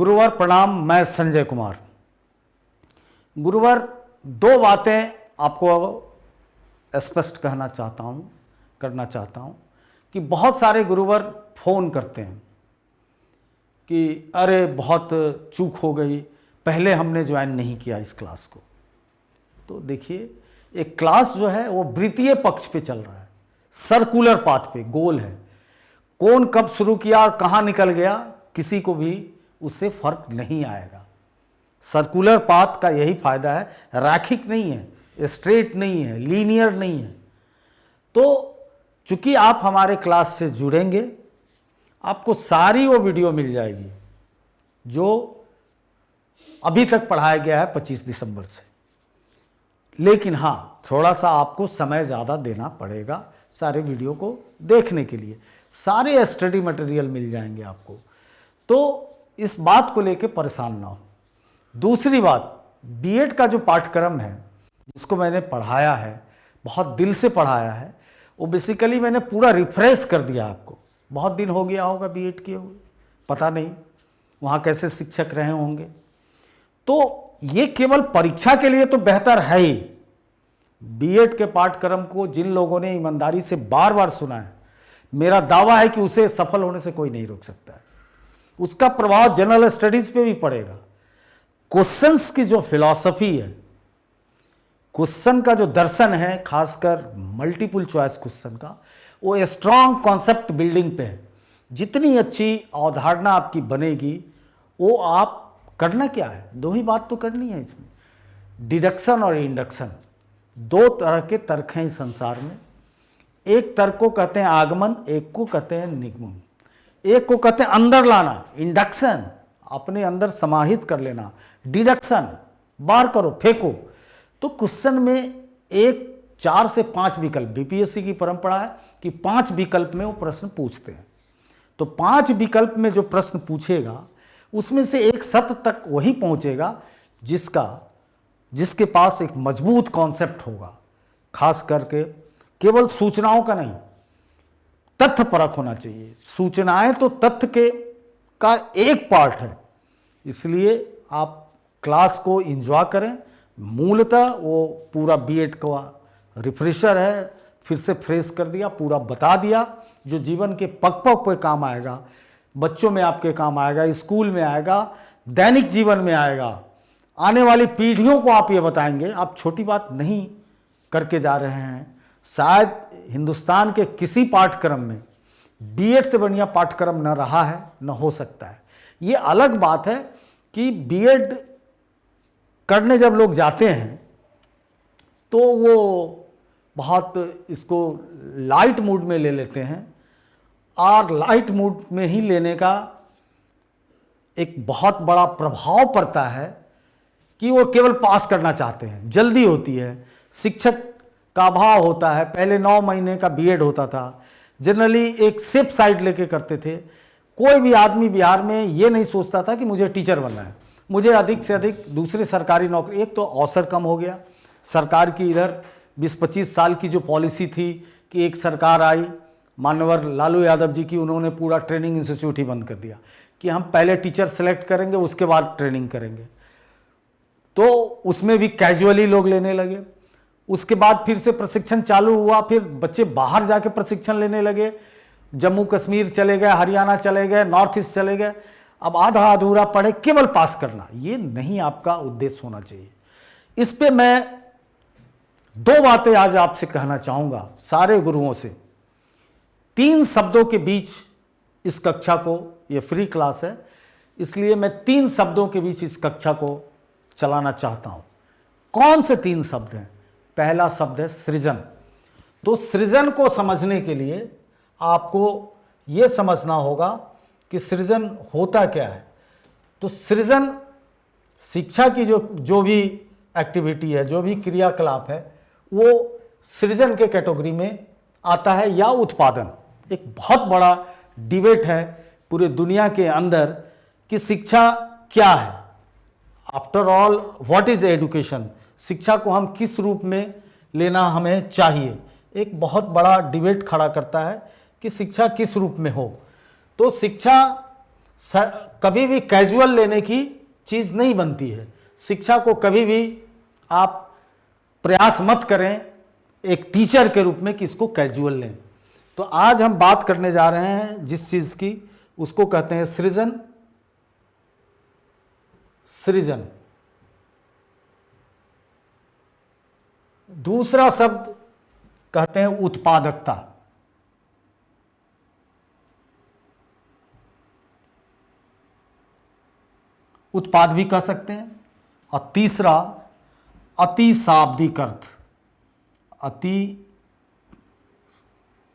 गुरुवर प्रणाम। मैं संजय कुमार। गुरुवर, दो बातें आपको स्पष्ट करना चाहता हूँ कि बहुत सारे गुरुवर फ़ोन करते हैं कि अरे बहुत चूक हो गई, पहले हमने ज्वाइन नहीं किया इस क्लास को। तो देखिए, एक क्लास जो है वो वृत्तीय पक्ष पे चल रहा है, सर्कुलर पाथ पे, गोल है। कौन कब शुरू किया और कहाँ निकल गया किसी को भी उससे फर्क नहीं आएगा। सर्कुलर पाथ का यही फायदा है, रैखिक नहीं है, स्ट्रेट नहीं है, लीनियर नहीं है। तो चूंकि आप हमारे क्लास से जुड़ेंगे, आपको सारी वो वीडियो मिल जाएगी जो अभी तक पढ़ाया गया है 25 दिसंबर से। लेकिन हाँ, थोड़ा सा आपको समय ज़्यादा देना पड़ेगा सारे वीडियो को देखने के लिए। सारे स्टडी मटेरियल मिल जाएंगे आपको, तो इस बात को लेके परेशान ना हो। दूसरी बात, बीएड का जो पाठ्यक्रम है जिसको मैंने पढ़ाया है, बहुत दिल से पढ़ाया है, वो बेसिकली मैंने पूरा रिफ्रेश कर दिया आपको। बहुत दिन हो गया होगा बीएड किए हुए, पता नहीं वहाँ कैसे शिक्षक रहे होंगे। तो ये केवल परीक्षा के लिए तो बेहतर है ही। बीएड के पाठ्यक्रम को जिन लोगों ने ईमानदारी से बार बार सुना है, मेरा दावा है कि उसे सफल होने से कोई नहीं रोक सकता है। उसका प्रभाव जनरल स्टडीज पे भी पड़ेगा। क्वेश्चंस की जो फिलॉसफी है, क्वेश्चन का जो दर्शन है, खासकर मल्टीपल चॉइस क्वेश्चन का, वो स्ट्रांग कॉन्सेप्ट बिल्डिंग पे है। जितनी अच्छी अवधारणा आपकी बनेगी, वो आप करना क्या है, दो ही बात तो करनी है इसमें, डिडक्शन और इंडक्शन। दो तरह के तर्क हैं इस संसार में। एक तर्क को कहते हैं आगमन, एक को कहते हैं निगमन। एक को कहते हैं अंदर लाना, इंडक्शन, अपने अंदर समाहित कर लेना। डिडक्शन, बाहर करो, फेंको। तो क्वेश्चन में 4 से 5 विकल्प, बीपीएससी की परंपरा है कि 5 विकल्प में वो प्रश्न पूछते हैं। तो 5 विकल्प में जो प्रश्न पूछेगा उसमें से एक सत्य तक वही पहुंचेगा जिसके पास एक मजबूत कॉन्सेप्ट होगा। खास करके केवल सूचनाओं का नहीं, तथ्य परख होना चाहिए। सूचनाएं तो तथ्य का एक पार्ट है। इसलिए आप क्लास को एंजॉय करें। मूलतः वो पूरा बीएड का रिफ्रेशर है, फिर से फ्रेश कर दिया, पूरा बता दिया, जो जीवन के पग पग पे काम आएगा। बच्चों में आपके काम आएगा, स्कूल में आएगा, दैनिक जीवन में आएगा। आने वाली पीढ़ियों को आप ये बताएंगे। आप छोटी बात नहीं करके जा रहे हैं। शायद हिंदुस्तान के किसी पाठ्यक्रम में बीएड से बढ़िया पाठ्यक्रम न रहा है, न हो सकता है। ये अलग बात है कि बीएड करने जब लोग जाते हैं तो वो बहुत इसको लाइट मूड में ले लेते हैं, और लाइट मूड में ही लेने का एक बहुत बड़ा प्रभाव पड़ता है कि वो केवल पास करना चाहते हैं, जल्दी होती है, शिक्षक का अभाव होता है। पहले 9 महीने का बीएड होता था, जनरली एक सेफ साइड लेके करते थे। कोई भी आदमी बिहार में ये नहीं सोचता था कि मुझे टीचर बनना है, मुझे अधिक से अधिक दूसरे सरकारी नौकरी। एक तो अवसर कम हो गया सरकार की, इधर 20-25 साल की जो पॉलिसी थी कि एक सरकार आई मानवर लालू यादव जी की, उन्होंने पूरा ट्रेनिंग इंस्टीट्यूट ही बंद कर दिया कि हम पहले टीचर सेलेक्ट करेंगे, उसके बाद ट्रेनिंग करेंगे। तो उसमें भी कैजुअली लोग लेने लगे। उसके बाद फिर से प्रशिक्षण चालू हुआ, फिर बच्चे बाहर जाके प्रशिक्षण लेने लगे। जम्मू कश्मीर चले गए, हरियाणा चले गए, नॉर्थ ईस्ट चले गए। अब आधा अधूरा पढ़े, केवल पास करना, ये नहीं आपका उद्देश्य होना चाहिए। इस पे मैं 2 बातें आज आपसे कहना चाहूँगा, सारे गुरुओं से। 3 शब्दों के बीच इस कक्षा को, ये फ्री क्लास है, इसलिए मैं 3 शब्दों के बीच इस कक्षा को चलाना चाहता हूँ। कौन से 3 शब्द हैं? पहला शब्द है सृजन। तो सृजन को समझने के लिए आपको ये समझना होगा कि सृजन होता क्या है। तो सृजन शिक्षा की जो भी एक्टिविटी है, जो भी क्रियाकलाप है, वो सृजन के कैटेगरी में आता है, या उत्पादन। एक बहुत बड़ा डिबेट है पूरे दुनिया के अंदर कि शिक्षा क्या है। After all, what is education? शिक्षा को हम किस रूप में लेना हमें चाहिए, एक बहुत बड़ा डिबेट खड़ा करता है कि शिक्षा किस रूप में हो। तो शिक्षा कभी भी कैजुअल लेने की चीज़ नहीं बनती है। शिक्षा को कभी भी आप प्रयास मत करें एक टीचर के रूप में कि इसको कैजुअल लें। तो आज हम बात करने जा रहे हैं जिस चीज़ की, उसको कहते हैं सृजन। सृजन दूसरा शब्द कहते हैं उत्पादकता। उत्पाद भी कह सकते हैं। और तीसरा अति शाब्दिक अर्थ। अति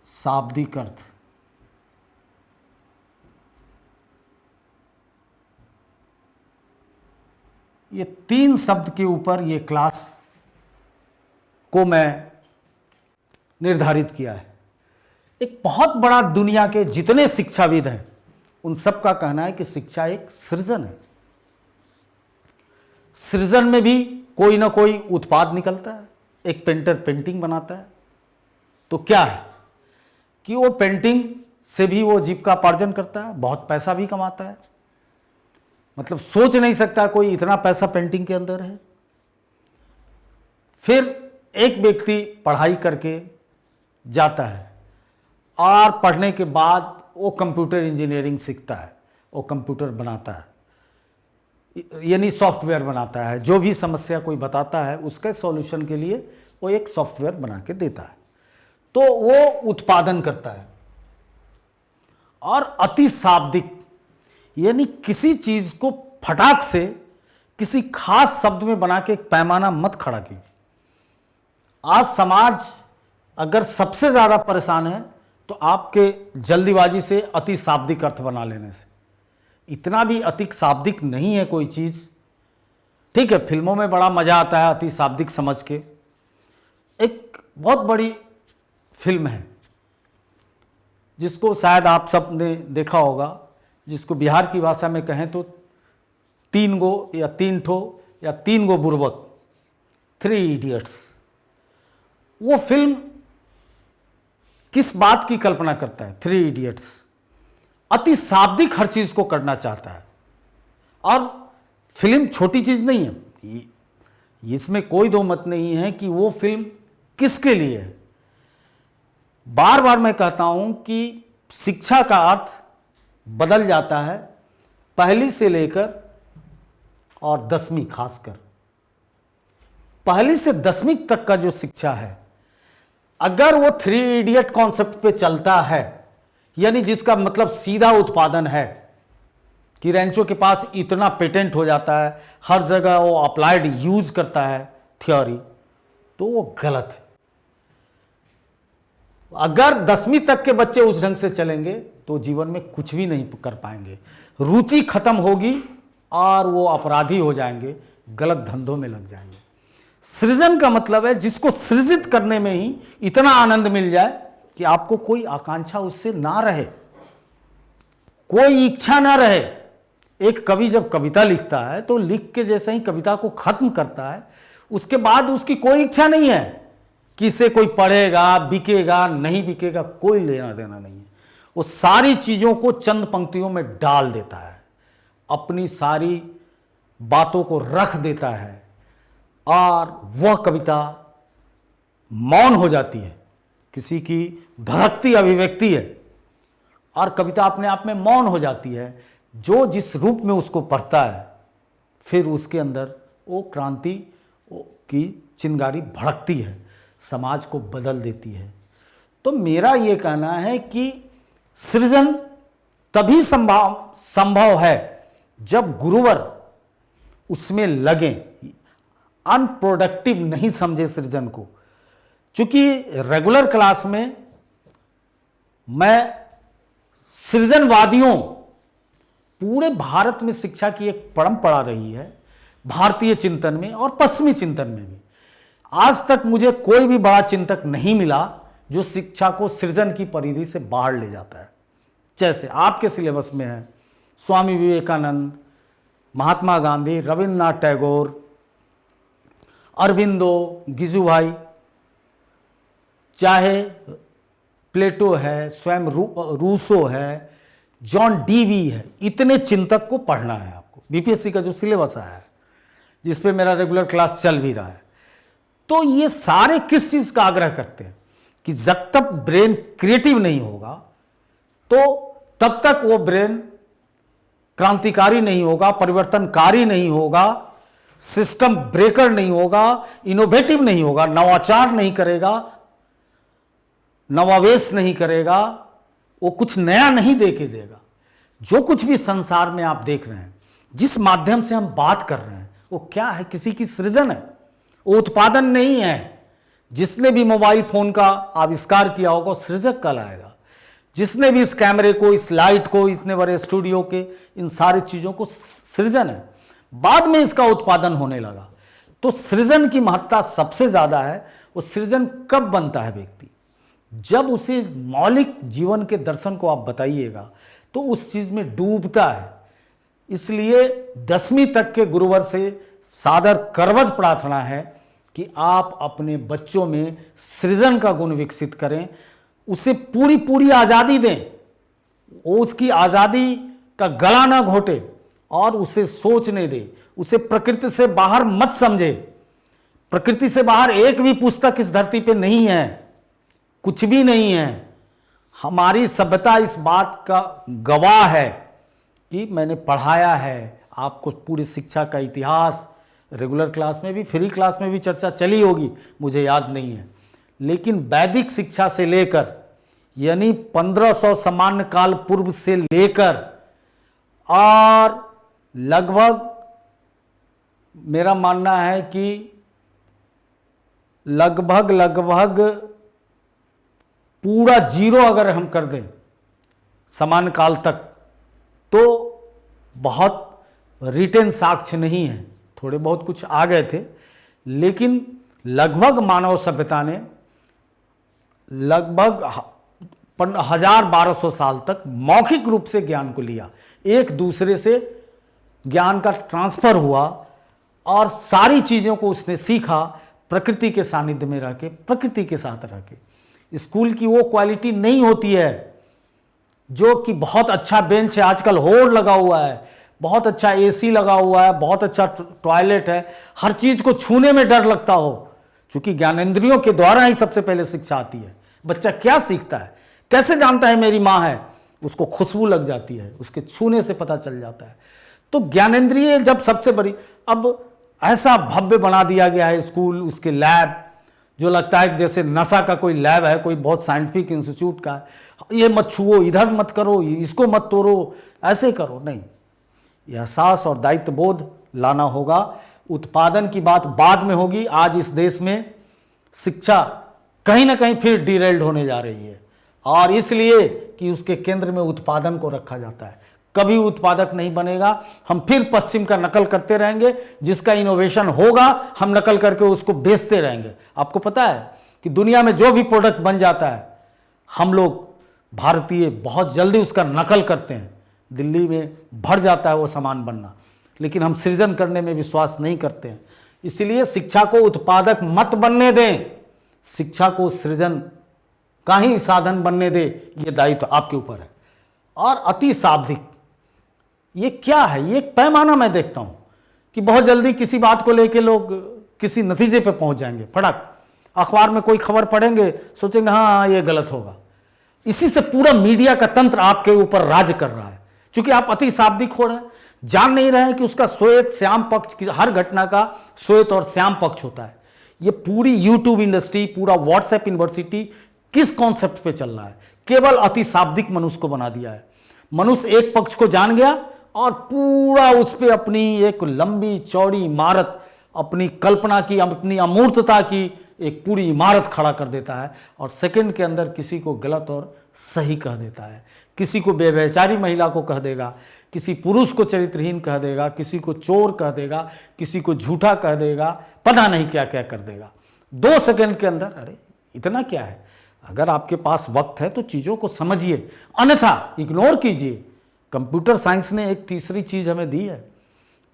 शाब्दिक अर्थ। ये 3 शब्द के ऊपर ये क्लास को मैं निर्धारित किया है। एक बहुत बड़ा दुनिया के जितने शिक्षाविद हैं उन सब का कहना है कि शिक्षा एक सृजन है। सृजन में भी कोई ना कोई उत्पाद निकलता है। एक पेंटर पेंटिंग बनाता है तो क्या है कि वो पेंटिंग से भी वो जीविकोपार्जन करता है, बहुत पैसा भी कमाता है। मतलब सोच नहीं सकता कोई इतना पैसा पेंटिंग के अंदर है। फिर एक व्यक्ति पढ़ाई करके जाता है और पढ़ने के बाद वो कंप्यूटर इंजीनियरिंग सीखता है, वो कंप्यूटर बनाता है, यानी सॉफ्टवेयर बनाता है। जो भी समस्या कोई बताता है उसके सॉल्यूशन के लिए वो एक सॉफ्टवेयर बना के देता है, तो वो उत्पादन करता है। और अति शाब्दिक यानी किसी चीज को फटाक से किसी खास शब्द में बना के एक पैमाना मत खड़ा कीजिए। आज समाज अगर सबसे ज्यादा परेशान है तो आपके जल्दीबाजी से अति शाब्दिक अर्थ बना लेने से। इतना भी अति शाब्दिक नहीं है कोई चीज। ठीक है, फिल्मों में बड़ा मजा आता है अति शाब्दिक समझ के। एक बहुत बड़ी फिल्म है जिसको शायद आप सब ने देखा होगा, जिसको बिहार की भाषा में कहें तो 3 गो या 3 ठो या 3 गो बुर्बक, 3 इडियट्स। वो फिल्म किस बात की कल्पना करता है? 3 इडियट्स अति शाब्दिक हर चीज को करना चाहता है। और फिल्म छोटी चीज नहीं है, इसमें कोई दो मत नहीं है कि वो फिल्म किसके लिए है। बार बार मैं कहता हूं कि शिक्षा का अर्थ बदल जाता है पहली से लेकर और 10वीं, खासकर पहली से 10वीं तक का जो शिक्षा है, अगर वो 3 इडियट कॉन्सेप्ट पे चलता है, यानी जिसका मतलब सीधा उत्पादन है कि रेंचो के पास इतना पेटेंट हो जाता है, हर जगह वो अप्लाइड यूज करता है थ्योरी, तो वो गलत है। अगर 10वीं तक के बच्चे उस ढंग से चलेंगे तो जीवन में कुछ भी नहीं कर पाएंगे। रुचि खत्म होगी और वो अपराधी हो जाएंगे, गलत धंधों में लग जाएंगे। सृजन का मतलब है जिसको सृजित करने में ही इतना आनंद मिल जाए कि आपको कोई आकांक्षा उससे ना रहे, कोई इच्छा ना रहे। एक कवि जब कविता लिखता है तो लिख के जैसे ही कविता को खत्म करता है, उसके बाद उसकी कोई इच्छा नहीं है कि इसे कोई पढ़ेगा, बिकेगा, नहीं बिकेगा, कोई लेना देना नहीं है। वो सारी चीजों को चंद पंक्तियों में डाल देता है, अपनी सारी बातों को रख देता है और वह कविता मौन हो जाती है। किसी की धड़कती अभिव्यक्ति है और कविता अपने आप में मौन हो जाती है। जो जिस रूप में उसको पढ़ता है फिर उसके अंदर वो क्रांति की चिंगारी भड़कती है, समाज को बदल देती है। तो मेरा ये कहना है कि सृजन तभी संभव है जब गुरुवर उसमें लगे, अनप्रोडक्टिव नहीं समझे सृजन को। क्योंकि रेगुलर क्लास में मैं सृजनवादियों, पूरे भारत में शिक्षा की एक परंपरा रही है, भारतीय चिंतन में और पश्चिमी चिंतन में भी। आज तक मुझे कोई भी बड़ा चिंतक नहीं मिला जो शिक्षा को सृजन की परिधि से बाहर ले जाता है। जैसे आपके सिलेबस में है स्वामी विवेकानंद, महात्मा गांधी, रविन्द्रनाथ टैगोर, अरबिंदो, गिजुभाई, चाहे प्लेटो है, स्वयं रूसो है, जॉन डीवी है, इतने चिंतक को पढ़ना है आपको। बीपीएससी का जो सिलेबस आया है, जिस पे मेरा रेगुलर क्लास चल भी रहा है, तो ये सारे किस चीज का आग्रह करते हैं कि जब तक ब्रेन क्रिएटिव नहीं होगा तो तब तक वो ब्रेन क्रांतिकारी नहीं होगा, परिवर्तनकारी नहीं होगा, सिस्टम ब्रेकर नहीं होगा, इनोवेटिव नहीं होगा, नवाचार नहीं करेगा, नवावेश नहीं करेगा, वो कुछ नया नहीं दे के देगा। जो कुछ भी संसार में आप देख रहे हैं, जिस माध्यम से हम बात कर रहे हैं, वो क्या है? किसी की सृजन है, वो उत्पादन नहीं है। जिसने भी मोबाइल फोन का आविष्कार किया होगा, सृजक कहलाएगा। जिसने भी इस कैमरे को, इस लाइट को, इतने बड़े स्टूडियो के इन सारी चीजों को, सृजन है। बाद में इसका उत्पादन होने लगा। तो सृजन की महत्ता सबसे ज्यादा है। वो सृजन कब बनता है व्यक्ति? जब उसे मौलिक जीवन के दर्शन को आप बताइएगा तो उस चीज में डूबता है। इसलिए 10वीं तक के गुरुवर से सादर करवत प्रार्थना है कि आप अपने बच्चों में सृजन का गुण विकसित करें, उसे पूरी पूरी आजादी दें, वो उसकी आजादी का गला ना घोटे और उसे सोचने दे। उसे प्रकृति से बाहर मत समझे। प्रकृति से बाहर एक भी पुस्तक इस धरती पे नहीं है, कुछ भी नहीं है। हमारी सभ्यता इस बात का गवाह है कि मैंने पढ़ाया है आपको पूरी शिक्षा का इतिहास। रेगुलर क्लास में भी, फ्री क्लास में भी चर्चा चली होगी, मुझे याद नहीं है। लेकिन वैदिक शिक्षा से लेकर, यानी 1500 सामान्य काल पूर्व से लेकर और लगभग मेरा मानना है कि लगभग पूरा जीरो अगर हम कर दें सामान्य काल तक, तो बहुत रिटेन साक्ष्य नहीं है। थोड़े बहुत कुछ आ गए थे, लेकिन लगभग मानव सभ्यता ने लगभग 1200 साल तक मौखिक रूप से ज्ञान को लिया। एक दूसरे से ज्ञान का ट्रांसफर हुआ और सारी चीज़ों को उसने सीखा प्रकृति के सानिध्य में रह के, प्रकृति के साथ रह के। स्कूल की वो क्वालिटी नहीं होती है जो कि बहुत अच्छा बेंच है, आजकल होड़ लगा हुआ है, बहुत अच्छा एसी लगा हुआ है, बहुत अच्छा टॉयलेट है, हर चीज़ को छूने में डर लगता हो। क्योंकि ज्ञानेंद्रियों के द्वारा ही सबसे पहले शिक्षा आती है। बच्चा क्या सीखता है, कैसे जानता है मेरी माँ है? उसको खुशबू लग जाती है, उसके छूने से पता चल जाता है। तो ज्ञानेंद्रिय जब सबसे बड़ी, अब ऐसा भव्य बना दिया गया है स्कूल, उसके लैब, जो लगता है जैसे नसा का कोई लैब है, कोई बहुत साइंटिफिक इंस्टीट्यूट का है। ये मत छुओ, इधर मत करो, इसको मत तोड़ो, ऐसे करो। नहीं, यह एहसास और दायित्व बोध लाना होगा। उत्पादन की बात बाद में होगी। आज इस देश में शिक्षा कहीं ना कहीं फिर डिरेल्ड होने जा रही है, और इसलिए कि उसके केंद्र में उत्पादन को रखा जाता है। कभी उत्पादक नहीं बनेगा। हम फिर पश्चिम का नकल करते रहेंगे। जिसका इनोवेशन होगा हम नकल करके उसको बेचते रहेंगे। आपको पता है कि दुनिया में जो भी प्रोडक्ट बन जाता है, हम लोग भारतीय बहुत जल्दी उसका नकल करते हैं। दिल्ली में बढ़ जाता है वो सामान बनना, लेकिन हम सृजन करने में विश्वास नहीं करते हैं। इसलिए शिक्षा को उत्पादक मत बनने दें, शिक्षा को सृजन का ही साधन बनने दे। ये दायित्व आपके ऊपर है। और अति शाब्दिक, ये क्या है? ये एक पैमाना मैं देखता हूं कि बहुत जल्दी किसी बात को लेके लोग किसी नतीजे पे पहुंच जाएंगे। फटक अखबार में कोई खबर पढ़ेंगे, सोचेंगे हाँ ये गलत होगा। इसी से पूरा मीडिया का तंत्र आपके ऊपर राज कर रहा है, क्योंकि आप अति शाब्दिक हो रहे हैं। जान नहीं रहे हैं कि उसका श्वेत श्याम पक्ष, हर घटना का श्वेत और श्याम पक्ष होता है। ये पूरी यूट्यूब इंडस्ट्री, पूरा व्हाट्सएप यूनिवर्सिटी किस कॉन्सेप्ट पे चल रहा है? केवल अति शाब्दिक मनुष्य को बना दिया है। मनुष्य एक पक्ष को जान गया और पूरा उस पर अपनी एक लंबी चौड़ी इमारत, अपनी कल्पना की, अपनी अमूर्तता की एक पूरी इमारत खड़ा कर देता है, और सेकंड के अंदर किसी को गलत और सही कह देता है। किसी को बेवैचारी महिला को कह देगा, किसी पुरुष को चरित्रहीन कह देगा, किसी को चोर कह देगा, किसी को झूठा कह देगा, पता नहीं क्या क्या कर देगा 2 सेकंड के अंदर। अरे इतना क्या है? अगर आपके पास वक्त है तो चीज़ों को समझिए, अन्यथा इग्नोर कीजिए। कंप्यूटर साइंस ने एक तीसरी चीज़ हमें दी है।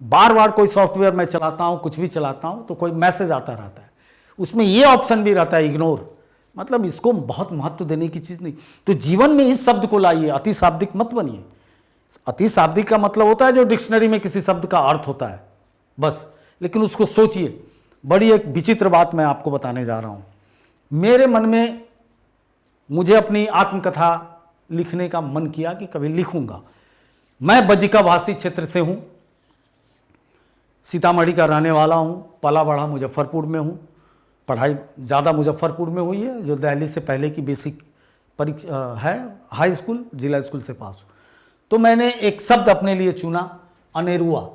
बार बार कोई सॉफ्टवेयर मैं चलाता हूँ, कुछ भी चलाता हूँ, तो कोई मैसेज आता रहता है, उसमें ये ऑप्शन भी रहता है इग्नोर, मतलब इसको बहुत महत्व देने की चीज़ नहीं। तो जीवन में इस शब्द को लाइए, अति शाब्दिक मत बनिए। अति शाब्दिक का मतलब होता है जो डिक्शनरी में किसी शब्द का अर्थ होता है बस, लेकिन उसको सोचिए। बड़ी एक विचित्र बात मैं आपको बताने जा रहा हूँ। मेरे मन में मुझे अपनी आत्मकथा लिखने का मन किया कि कभी लिखूंगा। मैं बजिका वासी क्षेत्र से हूँ, सीतामढ़ी का रहने वाला हूँ, पला बढ़ा मुजफ्फरपुर में हूँ। पढ़ाई ज़्यादा मुजफ्फरपुर में हुई है, जो दिल्ली से पहले की बेसिक परीक्षा है, हाई स्कूल जिला स्कूल से पास हूँ। तो मैंने एक शब्द अपने लिए चुना, अनेरुआ।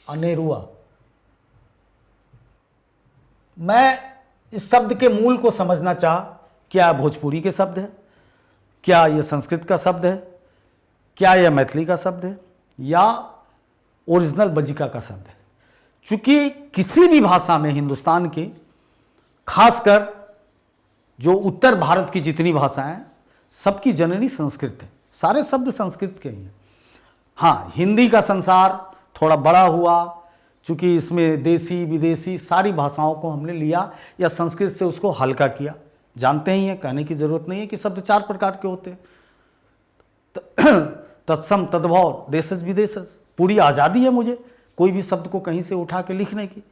अनेरुआ। मैं इस शब्द के मूल को समझना चाहा, क्या भोजपुरी के शब्द है, क्या यह संस्कृत का शब्द है, क्या यह मैथिली का शब्द है, या ओरिजिनल बजिका का शब्द है। चूंकि किसी भी भाषा में हिंदुस्तान के, खासकर जो उत्तर भारत की जितनी भाषाएं, सबकी जननी संस्कृत है, सारे शब्द संस्कृत के ही हैं। हाँ, हिंदी का संसार थोड़ा बड़ा हुआ, चूंकि इसमें देसी विदेशी सारी भाषाओं को हमने लिया या संस्कृत से उसको हल्का किया। जानते ही हैं, कहने की जरूरत नहीं है कि शब्द 4 प्रकार के होते हैं, तत्सम तद्भव देशज विदेशज। पूरी आज़ादी है मुझे कोई भी शब्द को कहीं से उठा के लिखने की।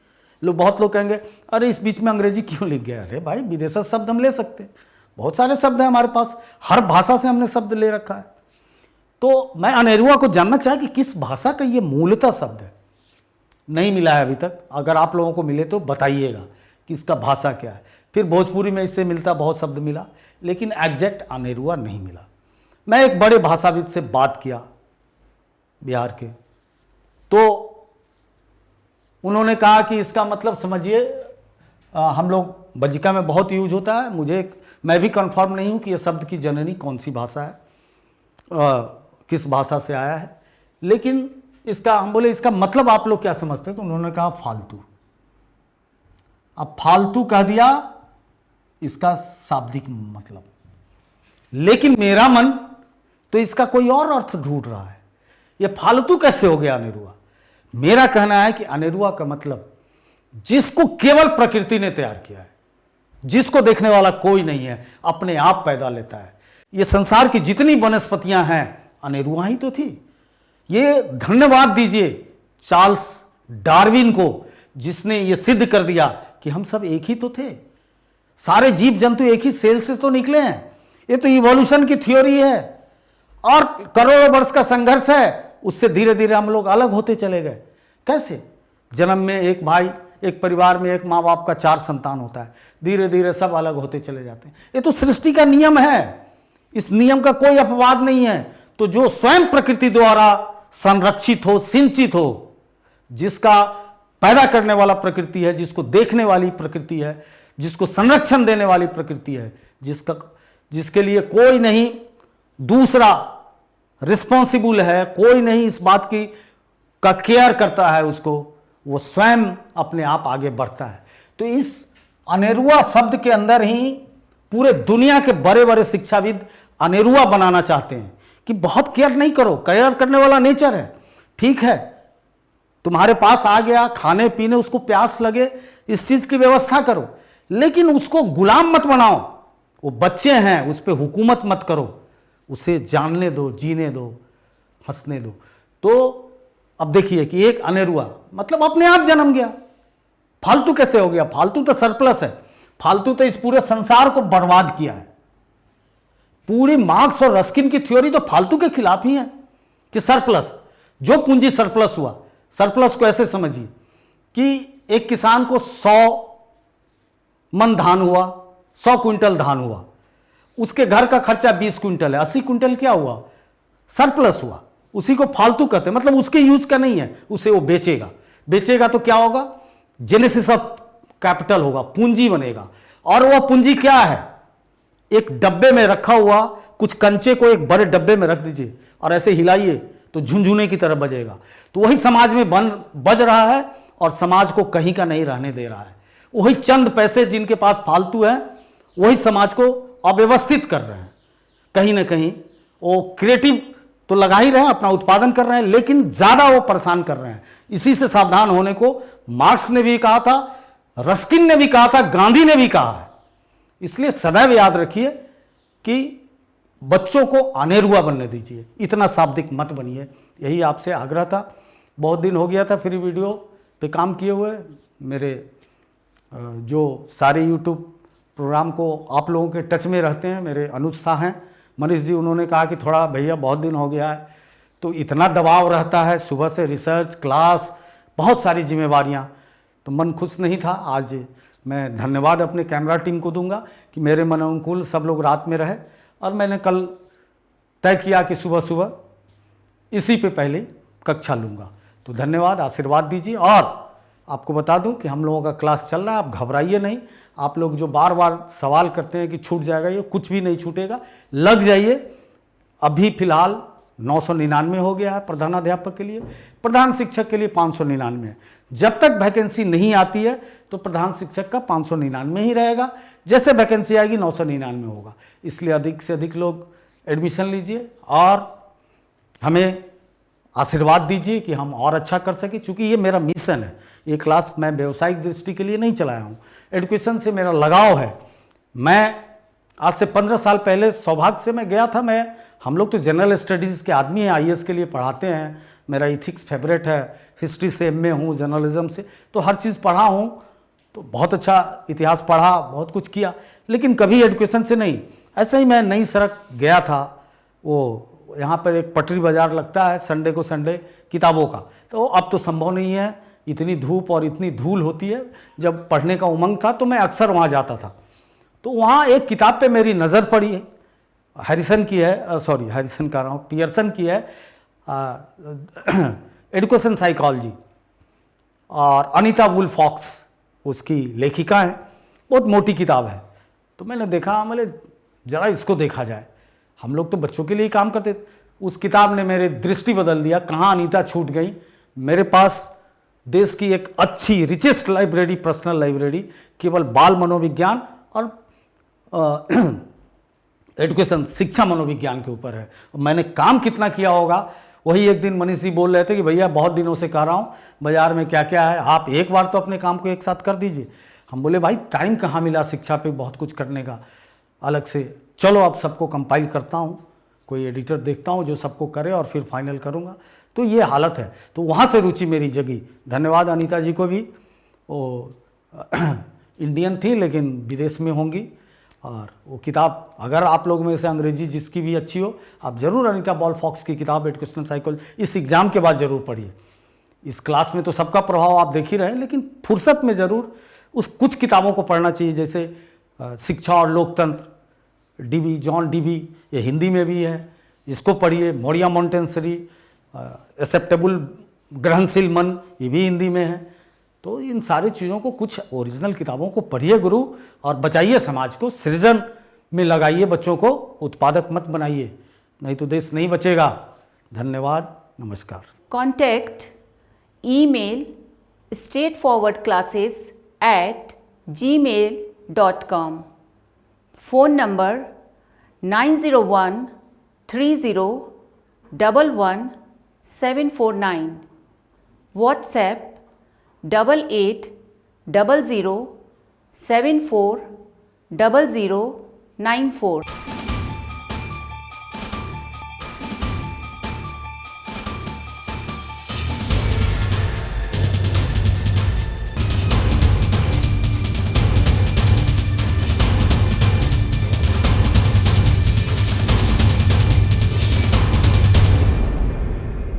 बहुत लोग कहेंगे अरे इस बीच में अंग्रेजी क्यों लिख गया। अरे भाई, विदेशज शब्द हम ले सकते हैं, बहुत सारे शब्द हैं हमारे पास, हर भाषा से हमने शब्द ले रखा है। तो मैं अनेरुआ को जानना चाहा कि किस भाषा का ये मूलतः शब्द है। नहीं मिला है अभी तक। अगर आप लोगों को मिले तो बताइएगा कि इसका भाषा क्या है। फिर भोजपुरी में इससे मिलता बहुत शब्द मिला, लेकिन एग्जैक्ट अनेरुआ नहीं मिला। मैं एक बड़े भाषाविद से बात किया बिहार के, तो उन्होंने कहा कि इसका मतलब समझिए, हम लोग बजिका में बहुत यूज होता है, मैं भी कंफर्म नहीं हूँ कि यह शब्द की जननी कौन सी भाषा है, किस भाषा से आया है, लेकिन इसका हम बोले इसका मतलब आप लोग क्या समझते हैं। तो उन्होंने कहा फालतू। अब फालतू कह दिया इसका शाब्दिक मतलब, लेकिन मेरा मन तो इसका कोई और अर्थ ढूंढ रहा है। यह फालतू कैसे हो गया अनेरुआ। मेरा कहना है कि अनेरुआ का मतलब जिसको केवल प्रकृति ने तैयार किया है, जिसको देखने वाला कोई नहीं है, अपने आप पैदा लेता है। ये संसार की जितनी वनस्पतियां हैं अनेरुआ ही तो थी। ये धन्यवाद दीजिए चार्ल्स डार्विन को, जिसने ये सिद्ध कर दिया कि हम सब एक ही तो थे, सारे जीव जंतु एक ही सेल से तो निकले हैं। ये तो इवोल्यूशन की थ्योरी है और करोड़ों वर्ष का संघर्ष है, उससे धीरे धीरे हम लोग अलग होते चले गए। कैसे? जन्म में एक भाई, एक परिवार में एक माँ बाप का 4 संतान होता है, धीरे धीरे सब अलग होते चले जाते हैं। ये तो सृष्टि का नियम है, इस नियम का कोई अपवाद नहीं है। तो जो स्वयं प्रकृति द्वारा संरक्षित हो, सिंचित हो, जिसका पैदा करने वाला प्रकृति है, जिसको देखने वाली प्रकृति है, जिसको संरक्षण देने वाली प्रकृति है, जिसके लिए कोई नहीं दूसरा रिस्पॉन्सिबल है, कोई नहीं इस बात की का केयर करता है उसको, वो स्वयं अपने आप आगे बढ़ता है। तो इस अनेरुआ शब्द के अंदर ही पूरे दुनिया के बड़े बड़े शिक्षाविद अनेरुआ बनाना चाहते हैं कि बहुत केयर नहीं करो, केयर करने वाला नेचर है, ठीक है, तुम्हारे पास आ गया, खाने पीने उसको प्यास लगे, इस चीज की व्यवस्था करो, लेकिन उसको गुलाम मत बनाओ। वो बच्चे हैं, उस पर हुकूमत मत करो, उसे जानने दो, जीने दो, हंसने दो। तो अब देखिए कि एक अनेरुआ मतलब अपने आप जन्म गया। फालतू कैसे हो गया? फालतू तो सरप्लस है, फालतू तो इस पूरे संसार को बर्बाद किया है। पूरी मार्क्स और रस्किन की थ्योरी तो फालतू के खिलाफ ही है कि सरप्लस, जो पूंजी सरप्लस हुआ, सरप्लस को ऐसे समझिए कि एक किसान को 100 मन धान हुआ, 100 क्विंटल धान हुआ, उसके घर का खर्चा 20 क्विंटल है, 80 क्विंटल क्या हुआ? सरप्लस हुआ। उसी को फालतू कहते हैं, मतलब उसके यूज का नहीं है, उसे वो बेचेगा तो क्या होगा? जेनेसिस ऑफ कैपिटल होगा, पूंजी बनेगा। और वह पूंजी क्या है? एक डब्बे में रखा हुआ कुछ कंचे को एक बड़े डब्बे में रख दीजिए और ऐसे हिलाइए तो झुनझुने की तरह बजेगा। तो वही समाज में बज रहा है और समाज को कहीं का नहीं रहने दे रहा है। वही चंद पैसे जिनके पास फालतू है, वही समाज को अव्यवस्थित कर रहे हैं। कहीं ना कहीं वो क्रिएटिव तो लगा ही रहे हैं, अपना उत्पादन कर रहे हैं, लेकिन ज्यादा वो परेशान कर रहे हैं। इसी से सावधान होने को मार्क्स ने भी कहा था, रस्किन ने भी कहा था, गांधी ने भी कहा है। इसलिए सदैव याद रखिए कि बच्चों को अनेरुआ बनने दीजिए, इतना शाब्दिक मत बनिए। यही आपसे आग्रह था। बहुत दिन हो गया था फ्री वीडियो पे काम किए हुए। मेरे जो सारे यूट्यूब प्रोग्राम को आप लोगों के टच में रहते हैं, मेरे अनुज शाह हैं, मनीष जी, उन्होंने कहा कि थोड़ा भैया बहुत दिन हो गया है, तो इतना दबाव रहता है, सुबह से रिसर्च क्लास, बहुत सारी जिम्मेवारियां, तो मन खुश नहीं था। आज मैं धन्यवाद अपने कैमरा टीम को दूंगा कि मेरे मन अनुकूल सब लोग रात में रहे, और मैंने कल तय किया कि सुबह सुबह इसी पे पहले कक्षा लूँगा। तो धन्यवाद, आशीर्वाद दीजिए। और आपको बता दूं कि हम लोगों का क्लास चल रहा है, आप घबराइए नहीं। आप लोग जो बार बार सवाल करते हैं कि छूट जाएगा, ये कुछ भी नहीं छूटेगा, लग जाइए। अभी फिलहाल 999 हो गया है प्रधानाध्यापक के लिए, प्रधान शिक्षक के लिए 599 है। जब तक वैकेंसी नहीं आती है तो प्रधान शिक्षक का 599 ही रहेगा, जैसे वैकेंसी आएगी 999 होगा। इसलिए अधिक से अधिक लोग एडमिशन लीजिए और हमें आशीर्वाद दीजिए कि हम और अच्छा कर सकें, क्योंकि ये मेरा मिशन है। ये क्लास मैं व्यावसायिक दृष्टि के लिए नहीं चलाया हूँ, एजुकेशन से मेरा लगाव है। मैं आज से 15 साल पहले सौभाग्य से मैं गया था। हम लोग तो जनरल स्टडीज़ के आदमी हैं, IAS के लिए पढ़ाते हैं, मेरा इथिक्स फेवरेट है, हिस्ट्री से MA हूँ, जर्नलिज्म से तो हर चीज़ पढ़ा हूँ, तो बहुत अच्छा इतिहास पढ़ा, बहुत कुछ किया, लेकिन कभी एजुकेशन से नहीं। ऐसे ही मैं नई सड़क गया था, वो यहाँ पर एक पटरी बाज़ार लगता है संडे को संडे किताबों का, तो अब तो संभव नहीं है, इतनी धूप और इतनी धूल होती है। जब पढ़ने का उमंग था तो मैं अक्सर वहाँ जाता था। तो वहाँ एक किताब पे मेरी नज़र पड़ी है, हैरिसन की है, सॉरी हैरिसन कह रहा हूँ, पियर्सन की है, एजुकेशन साइकोलॉजी, और अनीता वुल्फ फॉक्स उसकी लेखिका हैं। बहुत मोटी किताब है। तो मैंने देखा, मैंने ज़रा इसको देखा जाए, हम लोग तो बच्चों के लिए ही काम करते थे। उस किताब ने मेरे दृष्टि बदल दिया, कहाँ अनीता छूट गई। मेरे पास देश की एक अच्छी रिचेस्ट लाइब्रेरी, पर्सनल लाइब्रेरी, केवल बाल मनोविज्ञान और एजुकेशन, शिक्षा मनोविज्ञान के ऊपर है। मैंने काम कितना किया होगा, वही एक दिन मनीष जी बोल रहे थे कि भैया बहुत दिनों से कह रहा हूँ बाज़ार में क्या क्या है, आप एक बार तो अपने काम को एक साथ कर दीजिए। हम बोले भाई टाइम कहाँ मिला शिक्षा पे बहुत कुछ करने का अलग से। चलो अब सबको कंपाइल करता हूँ, कोई एडिटर देखता हूँ जो सबको करे और फिर फाइनल करूँगा। तो ये हालत है, तो वहाँ से रुचि मेरी जगी। धन्यवाद अनीता जी को भी, वो इंडियन थी लेकिन विदेश में होंगी। और वो किताब अगर आप लोग में से अंग्रेजी जिसकी भी अच्छी हो, आप ज़रूर अनीता वुल्फ फॉक्स की किताब एजुकेशनल साइकोलॉजी इस एग्ज़ाम के बाद ज़रूर पढ़िए। इस क्लास में तो सबका प्रभाव आप देख ही रहे हैं, लेकिन फुर्सत में ज़रूर उस कुछ किताबों को पढ़ना चाहिए, जैसे शिक्षा और लोकतंत्र, DV जॉन DV, ये हिंदी में भी है, इसको पढ़िए। मोरिया मोंटेसरी, एक्सेप्टेबल ग्रहणशील मन, ये भी हिंदी में है। तो इन सारी चीज़ों को, कुछ ओरिजिनल किताबों को पढ़िए गुरु, और बचाइए समाज को, सृजन में लगाइए बच्चों को, उत्पादक मत बनाइए, नहीं तो देश नहीं बचेगा। धन्यवाद, नमस्कार। Contact email straightforwardclasses@gmail.com. Phone number 90130111749. WhatsApp 8800740094.